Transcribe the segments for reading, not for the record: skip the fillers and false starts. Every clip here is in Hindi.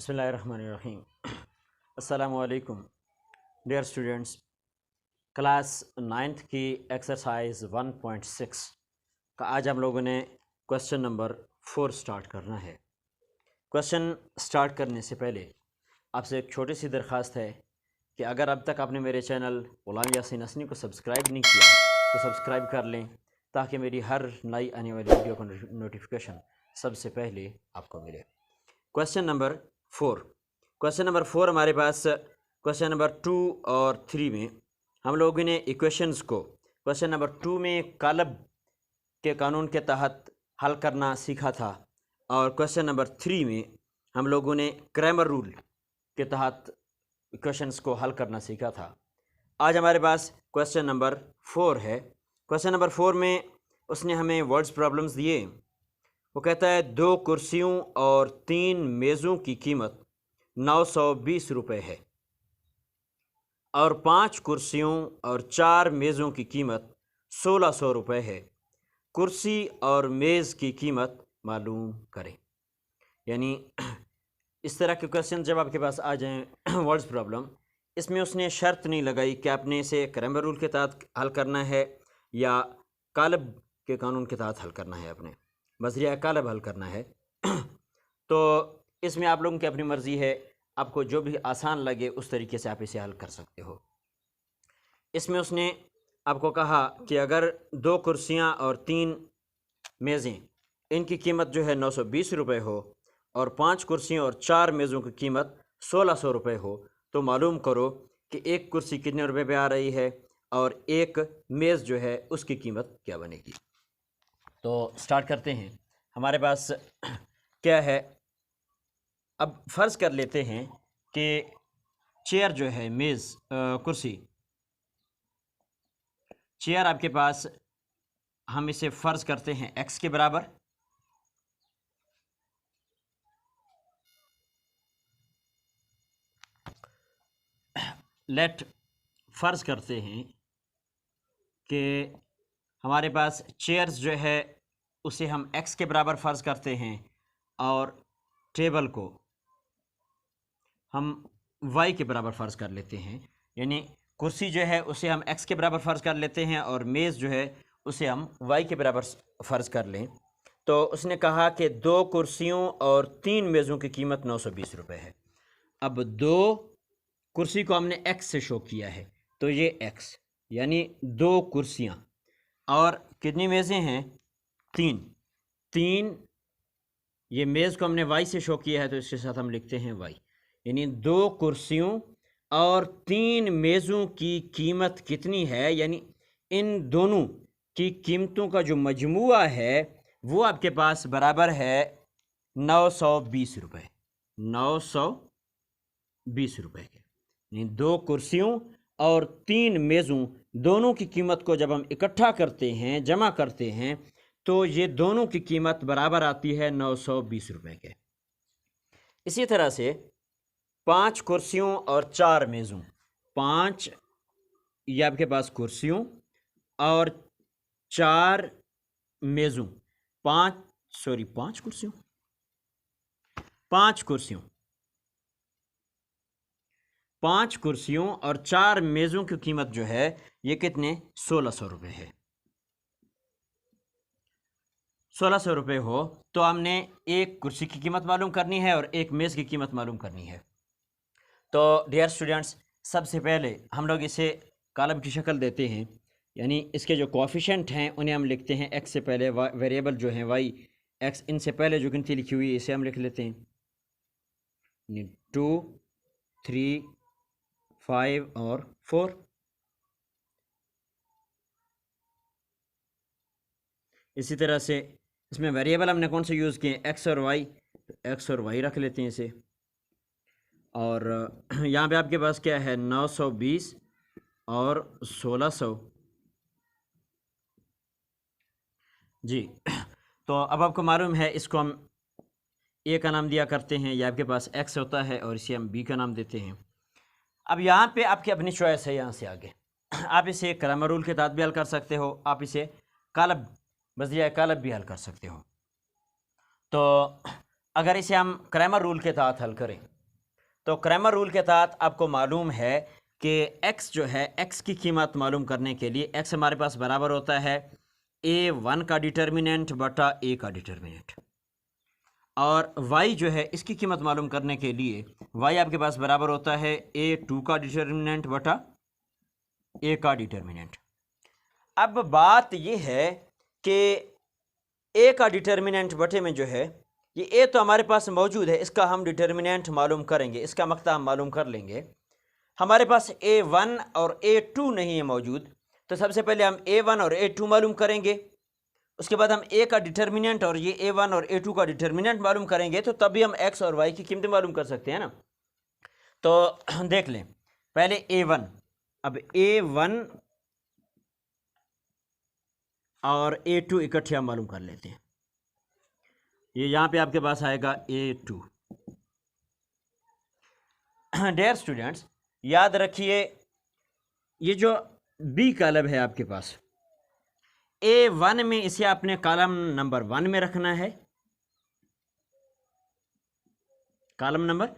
बिस्मिल्लाहिर्रहमानिर्रहीम। अस्सलामुअलैकुम डियर स्टूडेंट्स। क्लास 9th की एक्सरसाइज 1.6 का आज हम लोगों ने क्वेश्चन नंबर 4 स्टार्ट करना है। क्वेश्चन स्टार्ट करने से पहले आपसे एक छोटी सी दरख्वास्त है कि अगर अब तक आपने मेरे चैनल ग़ुलाम यासीन असनी को सब्सक्राइब नहीं किया तो सब्सक्राइब कर लें ताकि मेरी हर नई आने वाली वीडियो का नोटिफिकेशन सबसे पहले आपको मिले। क्वेश्चन नंबर 4 हमारे पास क्वेश्चन नंबर 2 और 3 में हम लोगों ने इक्वेशंस को क्वेश्चन नंबर 2 में कालब के कानून के तहत हल करना सीखा था और क्वेश्चन नंबर 3 में हम लोगों ने क्रैमर रूल के तहत इक्वेशंस को हल करना सीखा था। आज हमारे पास क्वेश्चन नंबर 4 है। क्वेश्चन नंबर 4 में उसने हमें वर्ड्स प्रॉब्लम्स दिए। वो कहता है 2 कुर्सियों और 3 मेज़ों की कीमत 920 रुपये है और 5 कुर्सियों और 4 मेज़ों की कीमत 1600 रुपये है। कुर्सी और मेज़ की कीमत मालूम करें। यानी इस तरह के क्वेश्चन जब आपके पास आ जाएं वर्ड्स प्रॉब्लम, इसमें उसने शर्त नहीं लगाई कि आपने इसे क्रैमर रूल के तहत हल करना है या कालब के कानून के तहत हल करना है, अपने बज़रिया कालब हल करना है। तो इसमें आप लोगों की अपनी मर्ज़ी है, आपको जो भी आसान लगे उस तरीके से आप इसे हल कर सकते हो। इसमें उसने आपको कहा कि अगर 2 कुर्सियां और 3 मेज़ें, इनकी कीमत जो है 920 रुपये हो और 5 कुर्सियों और 4 मेज़ों की कीमत 1600 रुपये हो, तो मालूम करो कि एक कुर्सी कितने रुपए पे आ रही है और एक मेज़ जो है उसकी कीमत क्या बनेगी। तो स्टार्ट करते हैं। हमारे पास क्या है, अब फ़र्ज़ कर लेते हैं कि चेयर जो है कुर्सी चेयर आपके पास, हम इसे फ़र्ज़ करते हैं x के बराबर। लेट फ़र्ज़ करते हैं कि हमारे पास चेयर्स जो है उसे हम x के बराबर फ़र्ज़ करते हैं और टेबल को हम y के बराबर फ़र्ज़ कर लेते हैं। यानी कुर्सी जो है उसे हम x के बराबर फ़र्ज़ कर लेते हैं और मेज़ जो है उसे हम y के बराबर फ़र्ज़ कर लें। तो उसने कहा कि 2 कुर्सियों और 3 मेज़ों की कीमत 920 रुपये है। अब 2 कुर्सी को हमने x से शो किया है, तो ये x, यानी 2 कुर्सियाँ, और कितनी मेज़ें हैं? 3। ये मेज़ को हमने y से शो किया है तो इसके साथ हम लिखते हैं y। यानी 2 कुर्सियों और 3 मेज़ों की कीमत कितनी है, यानी इन दोनों की कीमतों का जो मजमुआ है वो आपके पास बराबर है 920 रुपये। 920 रुपये के, यानी 2 कुर्सियों और 3 मेज़ों दोनों की कीमत को जब हम इकट्ठा करते हैं, जमा करते हैं, तो ये दोनों की कीमत बराबर आती है 920 रुपये के। इसी तरह से 5 कुर्सियों और 4 मेज़ों, 5 ये आपके पास कुर्सियों और 4 मेज़ों, 5 कुर्सियों, 5 कुर्सियों और 4 मेज़ों की कीमत जो है ये कितने? 1600 रुपये है। 1600 रुपये हो तो हमने एक कुर्सी की कीमत मालूम करनी है और एक मेज़ की कीमत मालूम करनी है। तो डियर स्टूडेंट्स, सबसे पहले हम लोग इसे कॉलम की शक्ल देते हैं। यानी इसके जो कोएफ़िशिएंट हैं उन्हें हम लिखते हैं x से पहले, वेरिएबल जो हैं y, x, इनसे पहले जो गिनती लिखी हुई है इसे हम लिख लेते हैं 2, 3, 5 और 4। इसी तरह से इसमें वेरिएबल हमने कौन से यूज़ किए? x और y, x और y रख लेते हैं इसे। और यहाँ पे आपके पास क्या है? 920 और 1600 जी। तो अब आपको मालूम है, इसको हम a का नाम दिया करते हैं, यह आपके पास x होता है और इसे हम b का नाम देते हैं। अब यहाँ पे आपकी अपनी चॉइस है। यहाँ से आगे आप इसे क्रैमर रूल के तहत भी हल कर सकते हो, आप इसे कालब बज़रिया कालब भी हल कर सकते हो। तो अगर इसे हम क्रैमर रूल के तहत हल करें तो क्रैमर रूल के तहत आपको मालूम है कि x जो है, x की कीमत मालूम करने के लिए x हमारे पास बराबर होता है a1 का डिटर्मिनेंट बटा a का डिटर्मिनेंट, और y जो है इसकी कीमत मालूम करने के लिए y आपके पास बराबर होता है a2 का डिटर्मिनेंट बटा a का डिटर्मिनेंट। अब बात ये है कि a का डिटर्मिनेंट बटे में जो है ये a तो हमारे पास मौजूद है, इसका हम डिटर्मिनेंट मालूम करेंगे, इसका मकता हम मालूम कर लेंगे। हमारे पास a1 और a2 नहीं है मौजूद, तो सबसे पहले हम a1 और a2 मालूम करेंगे, उसके बाद हम a का डिटर्मिनेंट और ये a1 और a2 का डिटर्मिनेंट मालूम करेंगे, तो तभी हम x और y की कीमतें मालूम कर सकते हैं ना। तो देख लें पहले a1, अब a1 और a2 इकट्ठे हम मालूम कर लेते हैं। ये यहाँ पे आपके पास आएगा a2। डियर स्टूडेंट्स, याद रखिए ये जो बी कॉलम है आपके पास, a1 में इसे आपने कॉलम नंबर 1 में रखना है, कॉलम नंबर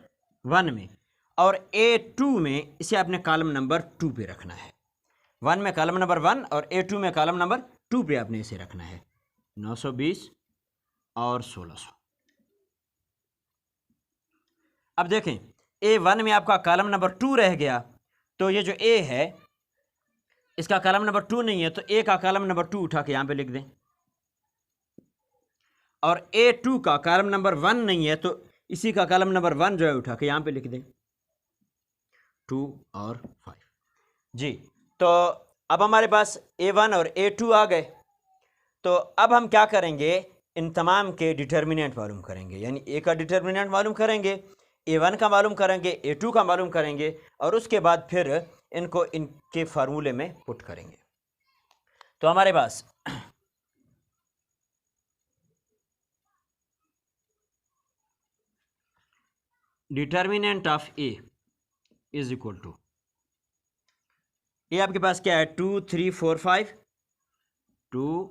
1 में, और a2 में इसे आपने कॉलम नंबर 2 पे रखना है। 1 में कॉलम नंबर 1 और a2 में कॉलम नंबर 2 पे आपने इसे रखना है। 920 और 1600। अब देखें a1 में आपका कॉलम नंबर 2 रह गया, तो ये जो a है इसका कॉलम नंबर 2 नहीं है, तो a का कॉलम नंबर 2 उठा के यहां पे लिख दें, और a2 का कॉलम नंबर 1 नहीं है, तो इसी का कॉलम नंबर 1 जो है उठा के यहां पे लिख दें, 2 और 5 जी। तो अब हमारे पास a1 और a2 आ गए, तो अब हम क्या करेंगे, इन तमाम के डिटर्मिनेंट मालूम करेंगे, यानी a का डिटर्मिनेंट मालूम करेंगे, a1 का मालूम करेंगे, a2 का मालूम करेंगे, और उसके बाद फिर इनको इनके फार्मूले में पुट करेंगे। तो हमारे पास determinant of a is equal to, A आपके पास क्या है, 2 3 4 5, 2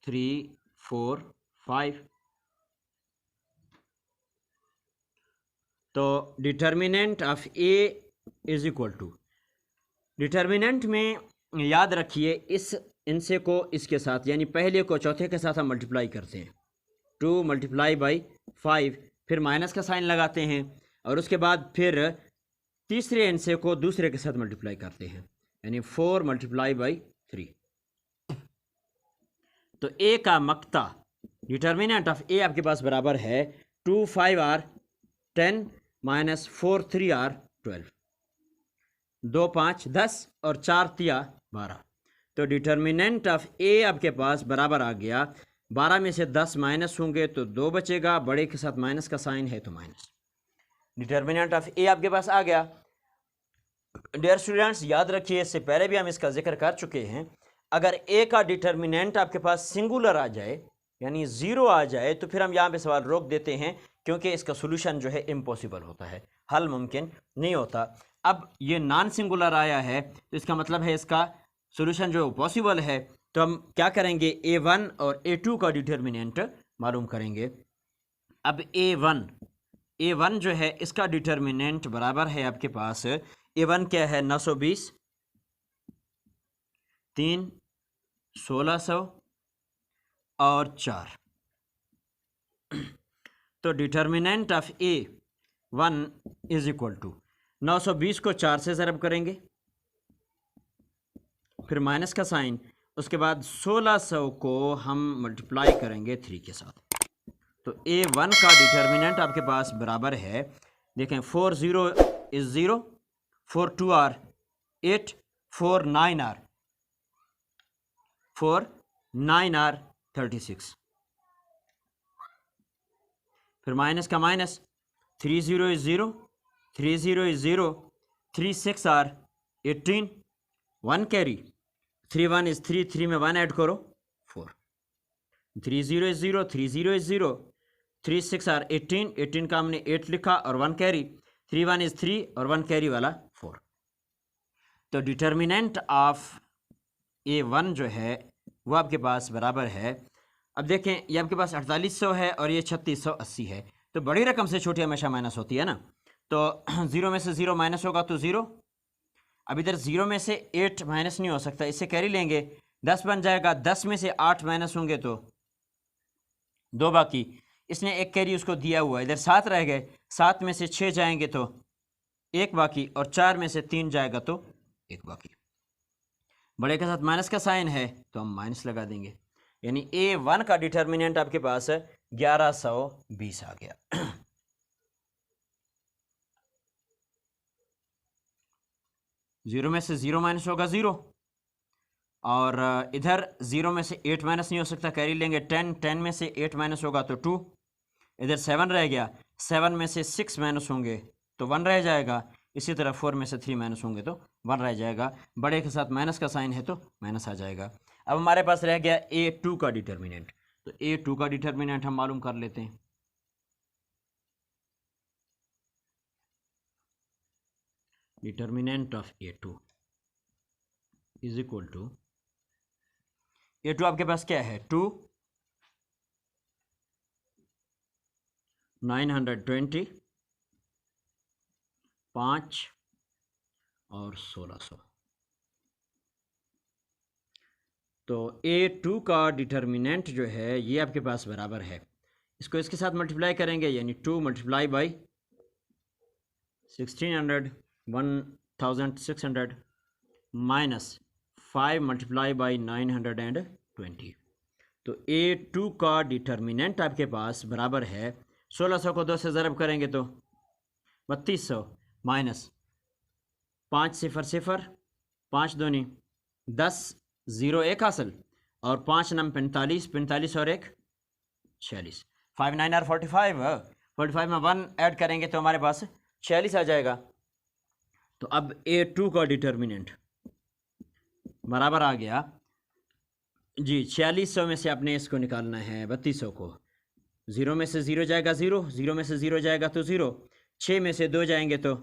3 4 5। तो determinant of A is equal to, determinant में याद रखिए इस इनसे को इसके साथ, यानी पहले को चौथे के साथ हम मल्टीप्लाई करते हैं, 2 मल्टीप्लाई बाई 5, फिर माइनस का साइन लगाते हैं, और उसके बाद फिर तीसरे इनसे को दूसरे के साथ मल्टीप्लाई करते हैं, यानी 4 मल्टीप्लाई बाई 3। तो ए का मक्ता, डिटर्मिनेंट ऑफ ए आपके पास बराबर है 2 5 आर 10 माइनस 4 3 आर 12, 2 5 10 और 4 3 12। तो डिटर्मिनेंट ऑफ ए आपके पास बराबर आ गया, 12 में से 10 माइनस होंगे तो 2 बचेगा, बड़े के साथ माइनस का साइन है तो माइनस। डिटर्मिनेंट ऑफ ए आपके पास आ गया। डियर स्टूडेंट्स, याद रखिए इससे पहले भी हम इसका जिक्र कर चुके हैं, अगर ए का डिटर्मिनेंट आपके पास सिंगुलर आ जाए यानी 0 आ जाए, तो फिर हम यहाँ पे सवाल रोक देते हैं, क्योंकि इसका सोल्यूशन जो है इम्पॉसिबल होता है, हल मुमकिन नहीं होता। अब ये नॉन सिंगुलर आया है, तो इसका मतलब है इसका सोल्यूशन जो पॉसिबल है। तो हम क्या करेंगे, a1 और a2 का डिटर्मिनेंट मालूम करेंगे। अब a1 जो है इसका डिटर्मिनेंट बराबर है आपके पास, a1 क्या है, 920 3 1600 और 4। तो determinant of a1 is equal to 920 को 4 से ज़रब करेंगे, फिर माइनस का साइन, उसके बाद 1600 को हम मल्टीप्लाई करेंगे 3 के साथ। तो a1 का डिटर्मिनेंट आपके पास बराबर है, देखें 4 0 इज 0, 4 2 आर 8, 4 9 आर 36, फिर माइनस का minus, 3 0 is 0, 3 0 is 0, 3 6 are 18, 1 carry, 3 1 is 3, 3 में 1 ऐड करो 4, 3 0 इज 0, 3 0 इज 0, 3 6 आर 18, 18 का हमने 8 लिखा और 1 कैरी, 3 1 इज 3 और 1 कैरी वाला 4। तो डिटर्मिनेंट ऑफ a1 जो है वो आपके पास बराबर है, अब देखें ये आपके पास 4800 है और ये 3680 है, तो बड़ी रकम से छोटी हमेशा माइनस होती है ना। तो 0 में से 0 माइनस होगा तो 0। अब इधर 0 में से 8 माइनस नहीं हो सकता, इससे कैरी लेंगे, 10 बन जाएगा। 10 में से 8 माइनस होंगे तो 2 बाकी, इसने एक कैरी उसको दिया हुआ, इधर 7 रह गए। 7 में से 6 जाएंगे तो 1 बाकी, और 4 में से 3 जाएगा तो 1 बाकी। बड़े के साथ माइनस का साइन है तो हम माइनस लगा देंगे, यानी A1 का डिटर्मिनेंट आपके पास 1120 आ गया। 0 में से 0 माइनस होगा 0, और इधर 0 में से 8 माइनस नहीं हो सकता, कैरी लेंगे 10। 10 में से 8 माइनस होगा तो 2। इधर 7 रह गया, 7 में से 6 माइनस होंगे तो 1 रह जाएगा। इसी तरह 4 में से 3 माइनस होंगे तो 1 रह जाएगा। बड़े के साथ माइनस का साइन है तो माइनस आ जाएगा। अब हमारे पास रह गया A2 का डिटर्मिनेंट, तो A2 का डिटर्मिनेंट हम मालूम कर लेते हैं। Determinant of A2 is equal to, A2 आपके पास क्या है, 2, 920, 5 और 1600। तो A2 का डिटर्मिनेंट जो है ये आपके पास बराबर है, इसको इसके साथ मल्टीप्लाई करेंगे, यानी 2 multiply by 1600 1600 minus 5 multiply by 920। तो A2 का डिटर्मिनेंट आपके पास बराबर है, 1600 को 2 से ज़रब करेंगे तो 3200, माइनस 5 0 0, 5 दूनी 10, 0 1 हासिल, और 5 9 45, 45 और 1 46, 5 9 और 45, 45 में 1 ऐड करेंगे तो हमारे पास 46 आ जाएगा। तो अब A2 का डिटर्मिनेंट बराबर आ गया जी, 4600 में से आपने इसको निकालना है 3200 को। 0 में से 0 जाएगा 0, 0 में से 0 जाएगा तो 0, 6 में से 2 जाएंगे तो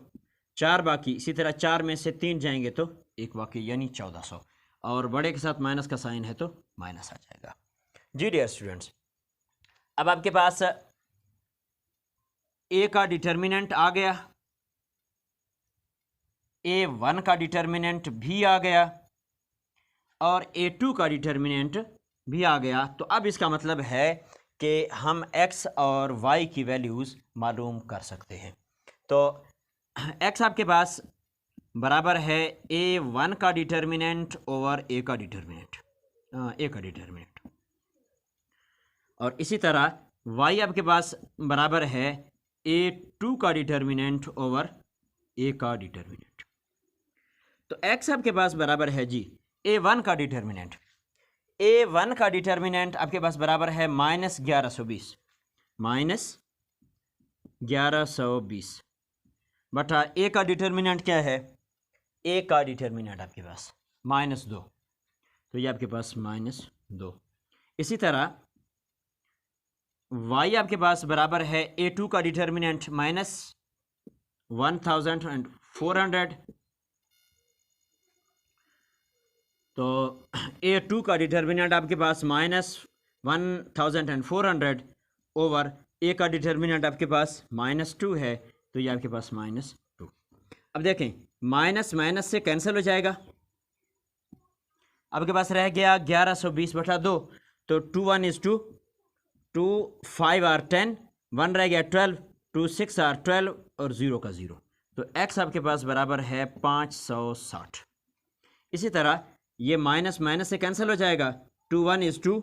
4 बाकी, इसी तरह 4 में से 3 जाएंगे तो 1 बाकी, यानी 1400, और बड़े के साथ माइनस का साइन है तो माइनस आ जाएगा। जी डियर स्टूडेंट्स, अब आपके पास A का डिटर्मिनेंट आ गया, A1 का डिटर्मिनेंट भी आ गया, और A2 का डिटर्मिनेंट भी आ गया। तो अब इसका मतलब है कि हम x और y की वैल्यूज़ मालूम कर सकते हैं। तो x आपके पास बराबर है A1 का डिटर्मिनेंट ओवर A का डिटर्मिनेंट, और इसी तरह y आपके पास बराबर है A2 का डिटर्मिनेंट ओवर A का डिटर्मिनेंट। तो x आपके पास बराबर है जी A1 का डिटर्मिनेंट, A1 का डिटर्मिनेंट आपके पास बराबर है -1120, -1120 बटा A का डिटर्मिनेंट क्या है, A का डिटर्मिनेंट आपके पास -2, तो ये आपके पास -2। इसी तरह y आपके पास बराबर है A2 का डिटर्मिनेंट -1400, तो A2 का डिटर्मिनेंट आपके पास -1400 ओवर A का डिटर्मिनेंट आपके पास -2 है, तो ये आपके पास -2। अब देखें, माइनस माइनस से कैंसिल हो जाएगा, आपके पास रह गया 1120 बटा 2, तो 2 1 is 2, 2 5 are 10, 1 रह गया 12, 2 6 are 12 और 0 का 0, तो x आपके पास बराबर है 560। इसी तरह ये माइनस माइनस से कैंसिल हो जाएगा, 2 1 is 2,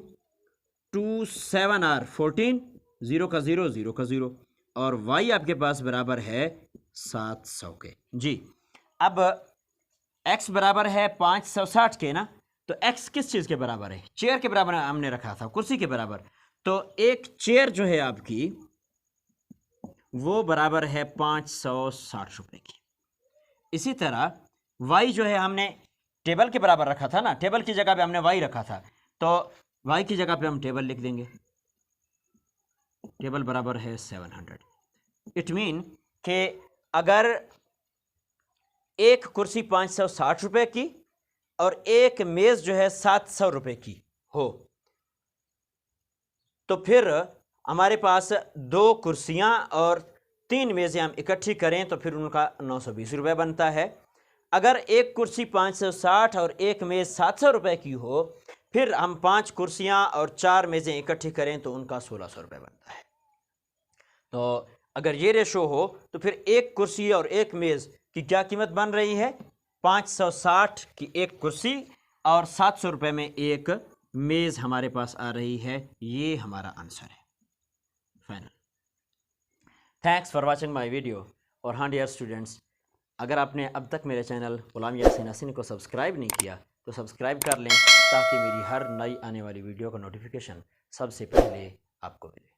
2 7 are 14, 0 का 0, 0 का 0, और y आपके पास बराबर है 700 के। जी, अब x बराबर है 560 के ना, तो x किस चीज़ के बराबर है, चेयर के बराबर हमने रखा था, कुर्सी के बराबर। तो एक चेयर जो है आपकी वो बराबर है 560 रुपये की। इसी तरह y जो है हमने टेबल के बराबर रखा था ना, टेबल की जगह पे हमने y रखा था, तो y की जगह पे हम टेबल लिख देंगे, टेबल बराबर है 700। इट मीन कि अगर एक कुर्सी 560 रुपये की और एक मेज़ जो है 700 रुपये की हो, तो फिर हमारे पास 2 कुर्सियां और 3 मेज़ें हम इकट्ठी करें तो फिर उनका 920 रुपये बनता है। अगर एक कुर्सी 560 और एक मेज़ 700 रुपये की हो, फिर हम 5 कुर्सियां और 4 मेज़ें इकट्ठी करें तो उनका 1600 रुपये बनता है। तो अगर ये रेशो हो तो फिर एक कुर्सी और एक मेज़ की क्या कीमत बन रही है? 560 की एक कुर्सी और 700 रुपये में एक मेज़ हमारे पास आ रही है। ये हमारा आंसर है final. Thanks for watching my video. और हाँ डियर स्टूडेंट्स, अगर आपने अब तक मेरे चैनल गुलाम यासीन हसीन को सब्सक्राइब नहीं किया तो सब्सक्राइब कर लें, ताकि मेरी हर नई आने वाली वीडियो का नोटिफिकेशन सबसे पहले आपको मिले।